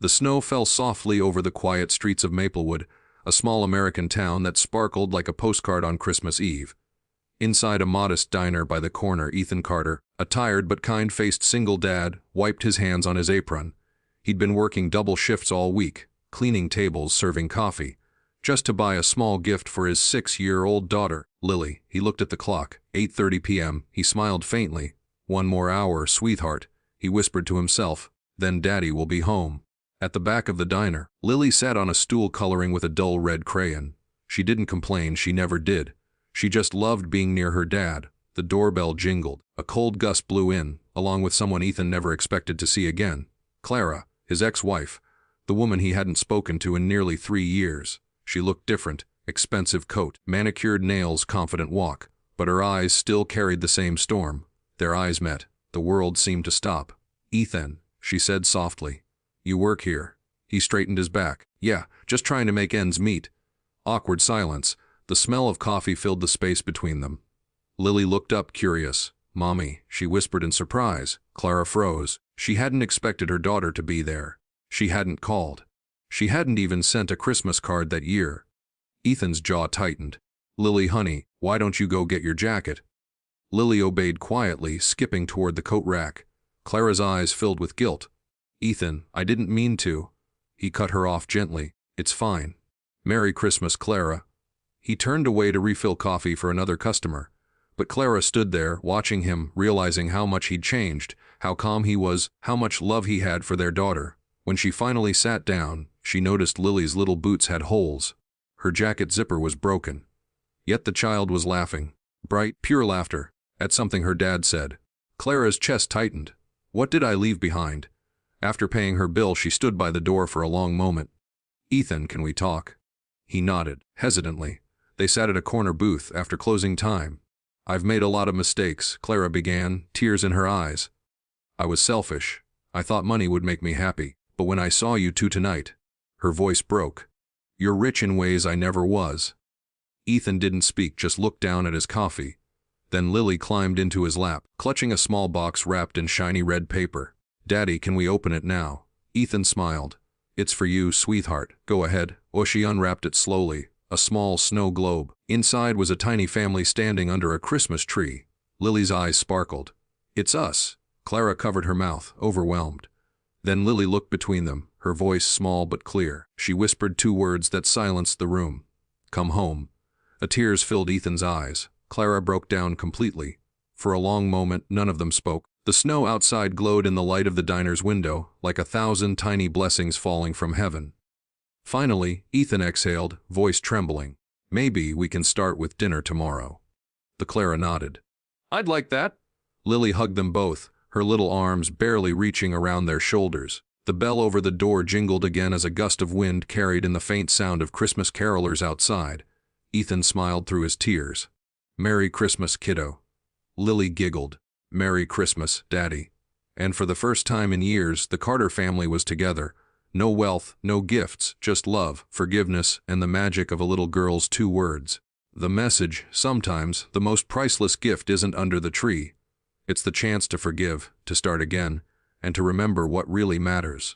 The snow fell softly over the quiet streets of Maplewood, a small American town that sparkled like a postcard on Christmas Eve. Inside a modest diner by the corner, Ethan Carter, a tired but kind-faced single dad, wiped his hands on his apron. He'd been working double shifts all week, cleaning tables, serving coffee, just to buy a small gift for his 6-year-old daughter, Lily. He looked at the clock, 8:30 p.m. He smiled faintly. "One more hour, sweetheart," he whispered to himself. "Then Daddy will be home." At the back of the diner, Lily sat on a stool coloring with a dull red crayon. She didn't complain, she never did. She just loved being near her dad. The doorbell jingled. A cold gust blew in, along with someone Ethan never expected to see again. Clara, his ex-wife, the woman he hadn't spoken to in nearly 3 years. She looked different, expensive coat, manicured nails, confident walk, but her eyes still carried the same storm. Their eyes met. The world seemed to stop. "Ethan," she said softly, "you work here?" He straightened his back. "Yeah, just trying to make ends meet." Awkward silence. The smell of coffee filled the space between them. Lily looked up, curious. "Mommy," she whispered in surprise. Clara froze. She hadn't expected her daughter to be there. She hadn't called. She hadn't even sent a Christmas card that year. Ethan's jaw tightened. "Lily, honey, why don't you go get your jacket?" Lily obeyed quietly, skipping toward the coat rack. Clara's eyes filled with guilt. "Ethan, I didn't mean to." He cut her off gently. "It's fine. Merry Christmas, Clara." He turned away to refill coffee for another customer. But Clara stood there, watching him, realizing how much he'd changed, how calm he was, how much love he had for their daughter. When she finally sat down, she noticed Lily's little boots had holes. Her jacket zipper was broken. Yet the child was laughing. Bright, pure laughter, at something her dad said. Clara's chest tightened. What did I leave behind? After paying her bill, she stood by the door for a long moment. "Ethan, can we talk?" He nodded, hesitantly. They sat at a corner booth after closing time. "I've made a lot of mistakes," Clara began, tears in her eyes. "I was selfish. I thought money would make me happy. But when I saw you two tonight," her voice broke. "You're rich in ways I never was." Ethan didn't speak, just looked down at his coffee. Then Lily climbed into his lap, clutching a small box wrapped in shiny red paper. "Daddy, can we open it now?" Ethan smiled. "It's for you, sweetheart. Go ahead." She unwrapped it slowly. A small snow globe. Inside was a tiny family standing under a Christmas tree. Lily's eyes sparkled. "It's us." Clara covered her mouth, overwhelmed. Then Lily looked between them, her voice small but clear. She whispered 2 words that silenced the room. "Come home." Tears filled Ethan's eyes. Clara broke down completely. For a long moment, none of them spoke. The snow outside glowed in the light of the diner's window, like 1,000 tiny blessings falling from heaven. Finally, Ethan exhaled, voice trembling. "Maybe we can start with dinner tomorrow." The Clara nodded. "I'd like that." Lily hugged them both, her little arms barely reaching around their shoulders. The bell over the door jingled again as a gust of wind carried in the faint sound of Christmas carolers outside. Ethan smiled through his tears. "Merry Christmas, kiddo." Lily giggled. "Merry Christmas, Daddy." And for the first time in years, the Carter family was together. No wealth, no gifts, just love, forgiveness, and the magic of a little girl's 2 words. The message, sometimes, the most priceless gift isn't under the tree. It's the chance to forgive, to start again, and to remember what really matters.